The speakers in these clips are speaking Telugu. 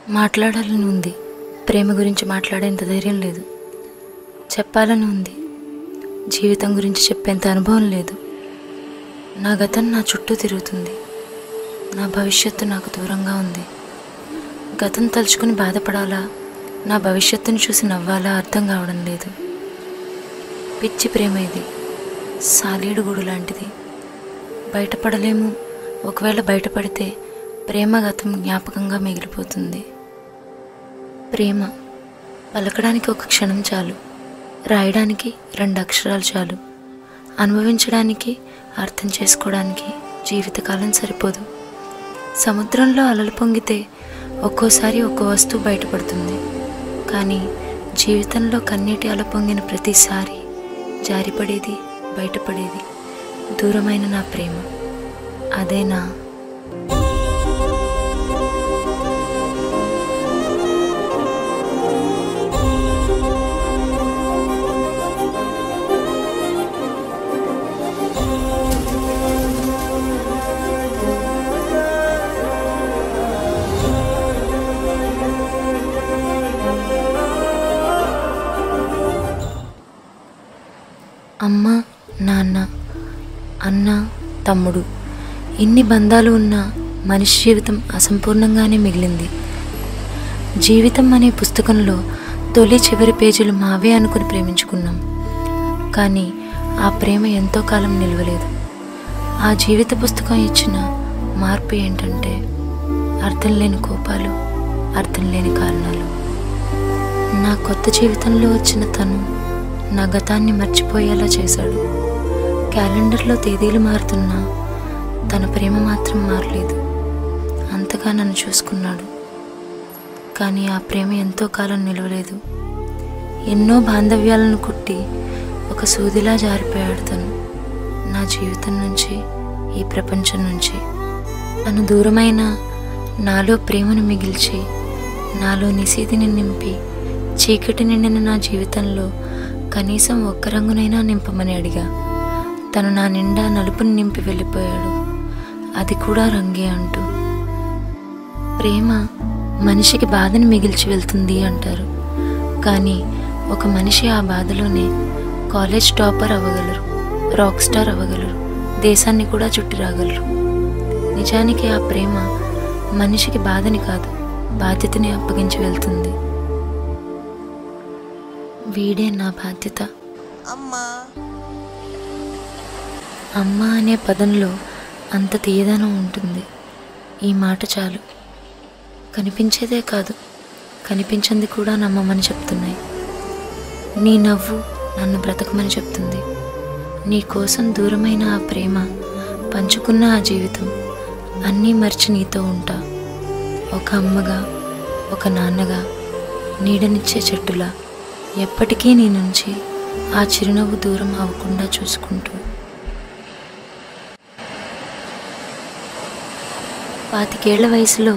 మాట్లాడాలని ఉంది, ప్రేమ గురించి మాట్లాడేంత ధైర్యం లేదు. చెప్పాలని ఉంది, జీవితం గురించి చెప్పేంత అనుభవం లేదు. నా గతం నా చుట్టూ తిరుగుతుంది, నా భవిష్యత్తు నాకు దూరంగా ఉంది. గతం తలుచుకుని బాధపడాలా, నా భవిష్యత్తును చూసి నవ్వాలా అర్థం కావడం లేదు. పిచ్చి ప్రేమ ఇది, సాలీడు గూడు లాంటిది. బయటపడలేము. ఒకవేళ బయటపడితే ప్రేమ గతం జ్ఞాపకంగా మిగిలిపోతుంది. ప్రేమ పలకడానికి ఒక క్షణం చాలు, రాయడానికి 2 అక్షరాలు చాలు, అనుభవించడానికి అర్థం చేసుకోవడానికి జీవితకాలం సరిపోదు. సముద్రంలో అలలు పొంగితే ఒక్కోసారి ఒక్కో వస్తువు బయటపడుతుంది, కానీ జీవితంలో కన్నీటి అల పొంగిన ప్రతిసారి జారిపడేది, బయటపడేది దూరమైన నా ప్రేమ. అదేనా? అమ్మ, నాన్న, అన్న, తమ్ముడు, ఇన్ని బంధాలు ఉన్న మనిషి జీవితం అసంపూర్ణంగానే మిగిలింది. జీవితం అనే పుస్తకంలో తొలి చివరి పేజీలు మావే అనుకుని ప్రేమించుకున్నాం, కానీ ఆ ప్రేమ ఎంతో కాలం నిలవలేదు. ఆ జీవిత పుస్తకం ఇచ్చిన మార్పు ఏంటంటే అర్థం లేని కోపాలు, అర్థం లేని కారణాలు. నా కొత్త జీవితంలో వచ్చిన తను నా గతాన్ని మర్చిపోయేలా చేశాడు. క్యాలెండర్లో తేదీలు మారుతున్నా తన ప్రేమ మాత్రం మారలేదు. అంతగా నన్ను చూసుకున్నాడు, కానీ ఆ ప్రేమ ఎంతో కాలం నిలవలేదు. ఎన్నో బాంధవ్యాలను కుట్టి ఒక సూదిలా జారిపోయాడు తను, నా జీవితం నుంచి, ఈ ప్రపంచం నుంచి. తను దూరమైన నాలో ప్రేమను మిగిల్చి, నాలో నిశీధిని నింపి, చీకటి నిండిన నా జీవితంలో కనీసం ఒక్క రంగునైనా నింపమని అడిగా. తను నా నిండా నలుపుని నింపి వెళ్ళిపోయాడు, అది కూడా రంగే అంటూ. ప్రేమ మనిషికి బాధని మిగిల్చి వెళ్తుంది అంటారు, కానీ ఒక మనిషి ఆ బాధలోనే కాలేజ్ టాపర్ అవ్వగలరు, రాక్ స్టార్ అవ్వగలరు, దేశాన్ని కూడా చుట్టి రాగలరు. నిజానికి ఆ ప్రేమ మనిషికి బాధని కాదు, బాధ్యతని అప్పగించి వెళ్తుంది. వీడే నా బాధ్యత. అమ్మ అనే పదంలో అంత తీయదనం ఉంటుంది. ఈ మాట చాలు. కనిపించేదే కాదు, కనిపించింది కూడా నమ్మమని చెప్తున్నాయి. నీ నవ్వు నన్ను బ్రతకమని చెప్తుంది. నీ కోసం దూరమైన ఆ ప్రేమ, పంచుకున్న ఆ జీవితం అన్నీ మర్చి నీతో ఉంటా. ఒక అమ్మగా, ఒక నాన్నగా, నీడనిచ్చే చెట్టులా ఎప్పటికీ నీ నుంచి ఆ చిరునవ్వు దూరం అవ్వకుండా చూసుకుంటూ. 25 ఏళ్ల వయసులో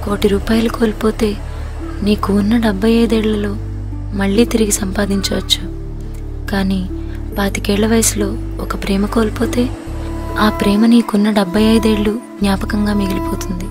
₹1,00,00,000 కోల్పోతే నీకు ఉన్న 75 ఏళ్లలో మళ్ళీ తిరిగి సంపాదించవచ్చు. కానీ 25 ఏళ్ల వయసులో ఒక ప్రేమ కోల్పోతే ఆ ప్రేమ నీకున్న 75 ఏళ్ళు జ్ఞాపకంగా మిగిలిపోతుంది.